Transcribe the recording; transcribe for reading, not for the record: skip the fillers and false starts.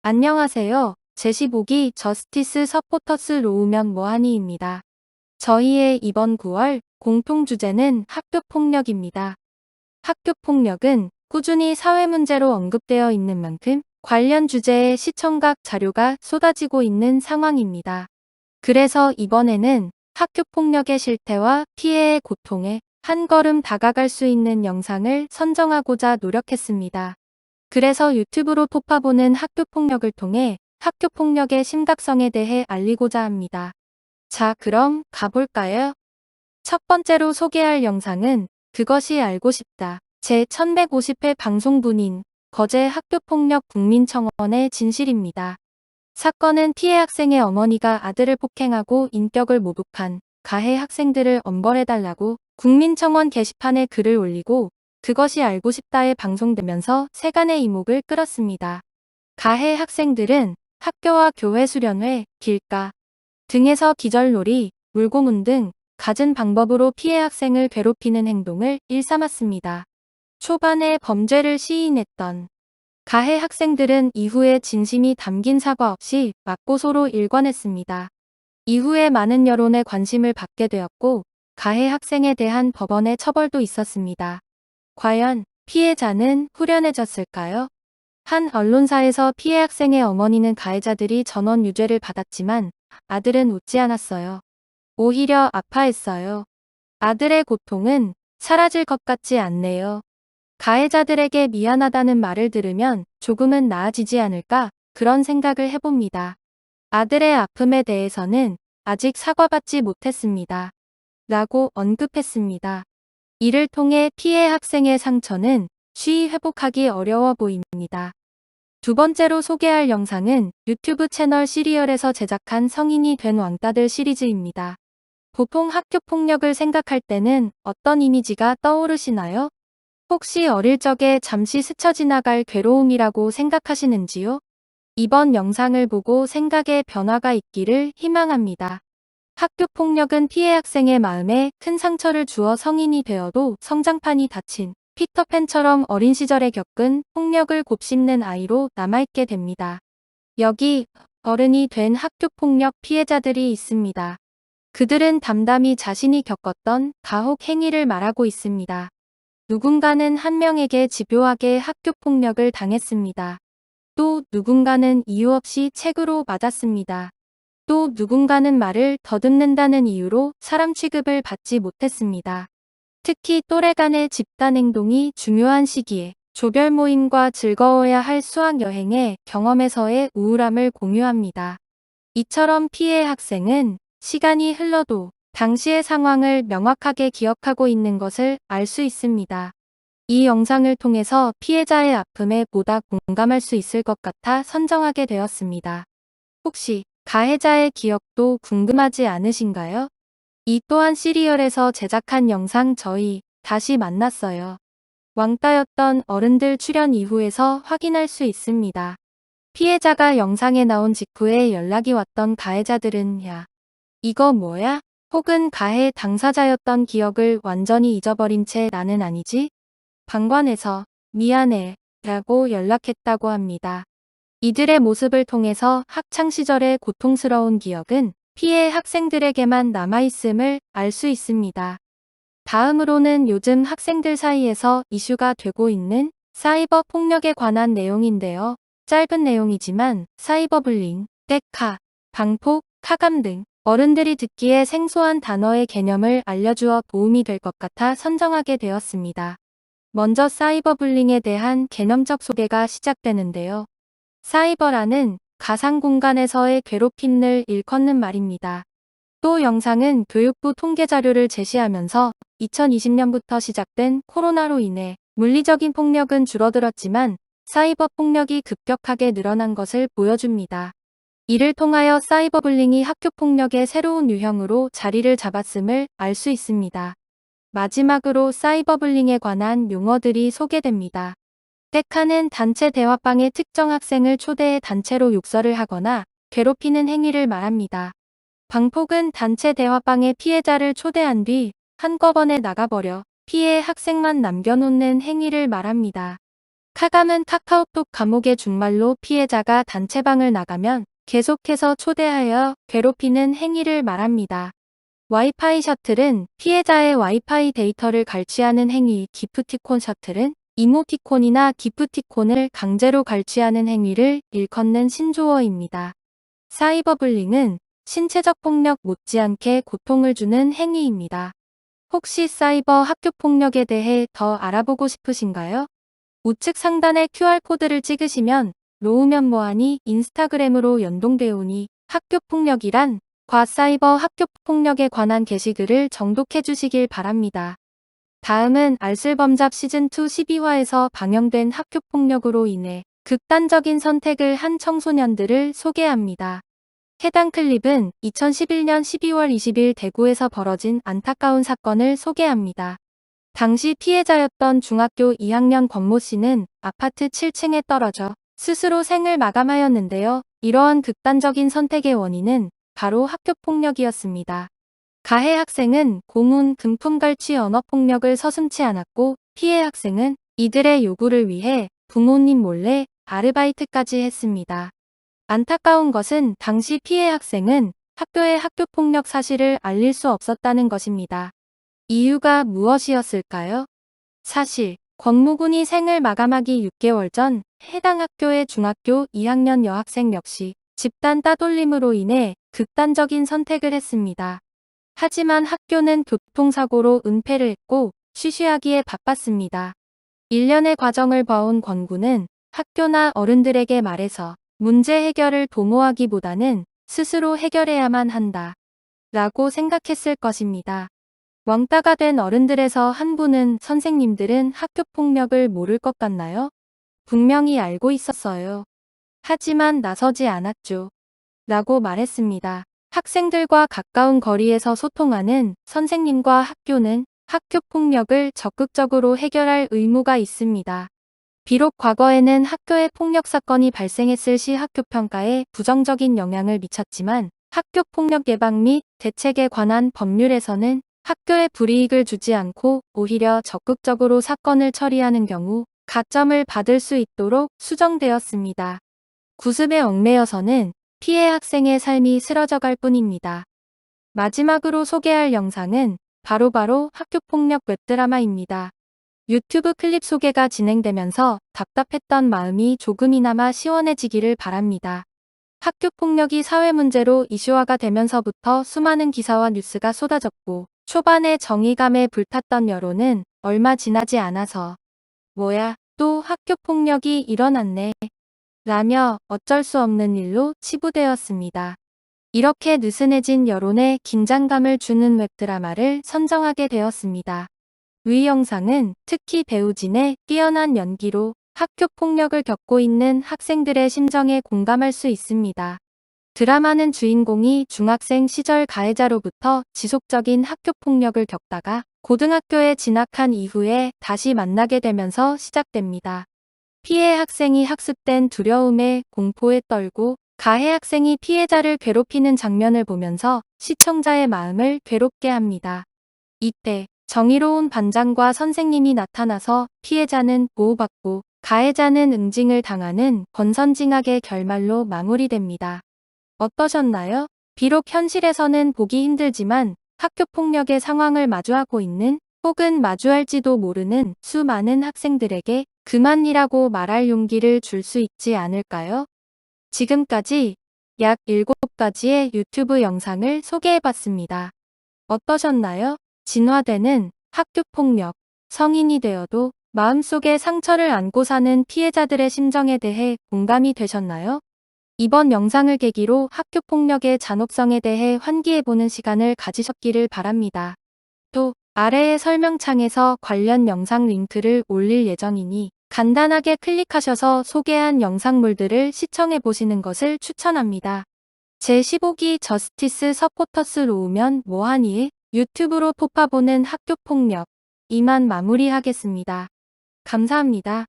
안녕하세요. 제15기 저스티스 서포터스 로우면 뭐하니입니다. 저희의 이번 9월 공통 주제는 학교폭력입니다. 학교폭력은 꾸준히 사회문제로 언급되어 있는 만큼 관련 주제에 시청각 자료가 쏟아지고 있는 상황입니다. 그래서 이번에는 학교폭력의 실태와 피해의 고통에 한 걸음 다가갈 수 있는 영상을 선정하고자 노력했습니다. 그래서 유튜브로 뽑아보는 학교폭력을 통해 학교폭력의 심각성에 대해 알리고자 합니다. 자, 그럼 가볼까요? 첫 번째로 소개할 영상은 그것이 알고 싶다. 제 1150회 방송분인 거제 학교폭력 국민청원의 진실입니다. 사건은 피해 학생의 어머니가 아들을 폭행하고 인격을 모독한 가해 학생들을 엄벌해달라고 국민청원 게시판에 글을 올리고 그것이 알고 싶다에 방송되면서 세간의 이목을 끌었습니다. 가해 학생들은 학교와 교회 수련회, 길가 등에서 기절놀이, 물고문 등 갖은 방법으로 피해 학생을 괴롭히는 행동을 일삼았습니다. 초반에 범죄를 시인했던 가해 학생들은 이후에 진심이 담긴 사과 없이 맞고소로 일관했습니다. 이후에 많은 여론의 관심을 받게 되었고 가해 학생에 대한 법원의 처벌도 있었습니다. 과연 피해자는 후련해졌을까요? 한 언론사에서 피해 학생의 어머니는 가해자들이 전원 유죄를 받았지만 아들은 웃지 않았어요. 오히려 아파했어요. 아들의 고통은 사라질 것 같지 않네요. 가해자들에게 미안하다는 말을 들으면 조금은 나아지지 않을까 그런 생각을 해봅니다. 아들의 아픔에 대해서는 아직 사과받지 못했습니다. 라고 언급했습니다. 이를 통해 피해 학생의 상처는 쉬이 회복하기 어려워 보입니다. 두 번째로 소개할 영상은 유튜브 채널 시리얼에서 제작한 성인이 된 왕따들 시리즈입니다. 보통 학교폭력을 생각할 때는 어떤 이미지가 떠오르시나요? 혹시 어릴 적에 잠시 스쳐 지나갈 괴로움이라고 생각하시는지요? 이번 영상을 보고 생각의 변화가 있기를 희망합니다. 학교폭력은 피해 학생의 마음에 큰 상처를 주어 성인이 되어도 성장판이 닫힌 피터팬처럼 어린 시절에 겪은 폭력을 곱씹는 아이로 남아있게 됩니다. 여기 어른이 된 학교폭력 피해자들이 있습니다. 그들은 담담히 자신이 겪었던 가혹 행위를 말하고 있습니다. 누군가는 한 명에게 집요하게 학교폭력을 당했습니다. 또 누군가는 이유 없이 책으로 맞았습니다. 또 누군가는 말을 더듬는다는 이유로 사람 취급을 받지 못했습니다. 특히 또래 간의 집단 행동이 중요한 시기에 조별 모임과 즐거워야 할 수학 여행의 경험에서의 우울함을 공유합니다. 이처럼 피해 학생은 시간이 흘러도 당시의 상황을 명확하게 기억하고 있는 것을 알 수 있습니다. 이 영상을 통해서 피해자의 아픔에 보다 공감할 수 있을 것 같아 선정하게 되었습니다. 혹시 가해자의 기억도 궁금하지 않으신가요? 이 또한 시리얼에서 제작한 영상 저희 다시 만났어요. 왕따였던 어른들 출연 이후에서 확인할 수 있습니다. 피해자가 영상에 나온 직후에 연락이 왔던 가해자들은 야, 이거 뭐야? 혹은 가해 당사자였던 기억을 완전히 잊어버린 채 나는 아니지? 방관해서 미안해 라고 연락했다고 합니다. 이들의 모습을 통해서 학창시절의 고통스러운 기억은 피해 학생들에게만 남아있음을 알 수 있습니다. 다음으로는 요즘 학생들 사이에서 이슈가 되고 있는 사이버 폭력에 관한 내용인데요. 짧은 내용이지만 사이버불링, 떼카, 방폭, 카감 등 어른들이 듣기에 생소한 단어의 개념을 알려주어 도움이 될 것 같아 선정하게 되었습니다. 먼저 사이버불링에 대한 개념적 소개가 시작되는데요. 사이버라는 가상 공간에서의 괴롭힘을 일컫는 말입니다. 또 영상은 교육부 통계 자료를 제시하면서 2020년부터 시작된 코로나로 인해 물리적인 폭력은 줄어들었지만 사이버 폭력이 급격하게 늘어난 것을 보여줍니다. 이를 통하여 사이버불링이 학교폭력의 새로운 유형으로 자리를 잡았음을 알 수 있습니다. 마지막으로 사이버불링에 관한 용어들이 소개됩니다. 떼카는 단체 대화방에 특정 학생을 초대해 단체로 욕설을 하거나 괴롭히는 행위를 말합니다. 방폭은 단체 대화방에 피해자를 초대한 뒤 한꺼번에 나가버려 피해 학생만 남겨놓는 행위를 말합니다. 카감은 카카오톡 감옥의 준말로 피해자가 단체방을 나가면 계속해서 초대하여 괴롭히는 행위를 말합니다. 와이파이 셔틀은 피해자의 와이파이 데이터를 갈취하는 행위. 기프티콘 셔틀은 이모티콘이나 기프티콘을 강제로 갈취하는 행위를 일컫는 신조어입니다. 사이버불링은 신체적 폭력 못지않게 고통을 주는 행위입니다. 혹시 사이버 학교폭력에 대해 더 알아보고 싶으신가요? 우측 상단의 QR코드를 찍으시면 로우면 뭐하니 인스타그램으로 연동되어 오니 학교폭력이란 과 사이버 학교폭력에 관한 게시글을 정독해 주시길 바랍니다. 다음은 알쓸범잡 시즌2 12화에서 방영된 학교폭력으로 인해 극단적인 선택을 한 청소년들을 소개합니다. 해당 클립은 2011년 12월 20일 대구에서 벌어진 안타까운 사건을 소개합니다. 당시 피해자였던 중학교 2학년 권모 씨는 아파트 7층에 떨어져 스스로 생을 마감하였는데요. 이러한 극단적인 선택의 원인은 바로 학교폭력이었습니다. 가해 학생은 고문, 금품 갈취, 언어폭력을 서슴지 않았고 피해 학생은 이들의 요구를 위해 부모님 몰래 아르바이트까지 했습니다. 안타까운 것은 당시 피해 학생은 학교에 학교폭력 사실을 알릴 수 없었다는 것입니다. 이유가 무엇이었을까요? 사실 권모 군이 생을 마감하기 6개월 전 해당 학교의 중학교 2학년 여학생 역시 집단 따돌림으로 인해 극단적인 선택을 했습니다. 하지만 학교는 교통사고로 은폐를 했고 쉬쉬하기에 바빴습니다. 1년의 과정을 봐온 권군은 학교나 어른들에게 말해서 문제 해결을 도모하기보다는 스스로 해결해야만 한다 라고 생각했을 것입니다. 왕따가 된 어른들에서 한 분은 선생님들은 학교폭력을 모를 것 같나요? 분명히 알고 있었어요. 하지만 나서지 않았죠. 라고 말했습니다. 학생들과 가까운 거리에서 소통하는 선생님과 학교는 학교폭력을 적극적으로 해결할 의무가 있습니다. 비록 과거에는 학교에 폭력 사건이 발생했을 시 학교 평가에 부정적인 영향을 미쳤지만 학교폭력 예방 및 대책에 관한 법률에서는 학교에 불이익을 주지 않고 오히려 적극적으로 사건을 처리하는 경우 가점을 받을 수 있도록 수정되었습니다. 구습에 얽매여서는 피해 학생의 삶이 쓰러져갈 뿐입니다. 마지막으로 소개할 영상은 바로 학교폭력 웹드라마입니다. 유튜브 클립 소개가 진행되면서 답답했던 마음이 조금이나마 시원해지기를 바랍니다. 학교폭력이 사회문제로 이슈화가 되면서부터 수많은 기사와 뉴스가 쏟아졌고 초반에 정의감에 불탔던 여론은 얼마 지나지 않아서 뭐야, 또 학교폭력이 일어났네 라며 어쩔 수 없는 일로 치부되었습니다. 이렇게 느슨해진 여론에 긴장감을 주는 웹드라마를 선정하게 되었습니다. 위 영상은 특히 배우 진의 뛰어난 연기로 학교폭력을 겪고 있는 학생들의 심정에 공감할 수 있습니다. 드라마는 주인공이 중학생 시절 가해자로부터 지속적인 학교폭력을 겪다가 고등학교에 진학한 이후에 다시 만나게 되면서 시작됩니다. 피해 학생이 학습된 두려움에 공포에 떨고 가해 학생이 피해자를 괴롭히는 장면을 보면서 시청자의 마음을 괴롭게 합니다. 이때 정의로운 반장과 선생님이 나타나서 피해자는 보호받고 가해자는 응징을 당하는 권선징악의 결말로 마무리됩니다. 어떠셨나요? 비록 현실에서는 보기 힘들지만 학교폭력의 상황을 마주하고 있는 혹은 마주할지도 모르는 수많은 학생들에게 그만이라고 말할 용기를 줄 수 있지 않을까요? 지금까지 약 7가지의 유튜브 영상을 소개해봤습니다. 어떠셨나요? 진화되는 학교폭력, 성인이 되어도 마음속에 상처를 안고 사는 피해자들의 심정에 대해 공감이 되셨나요? 이번 영상을 계기로 학교폭력의 잔혹성에 대해 환기해보는 시간을 가지셨기를 바랍니다. 또 아래의 설명창에서 관련 영상 링크를 올릴 예정이니 간단하게 클릭하셔서 소개한 영상물들을 시청해보시는 것을 추천합니다. 제15기 저스티스 서포터스 로우면 뭐하니? 유튜브로 폭파보는 학교폭력 이만 마무리하겠습니다. 감사합니다.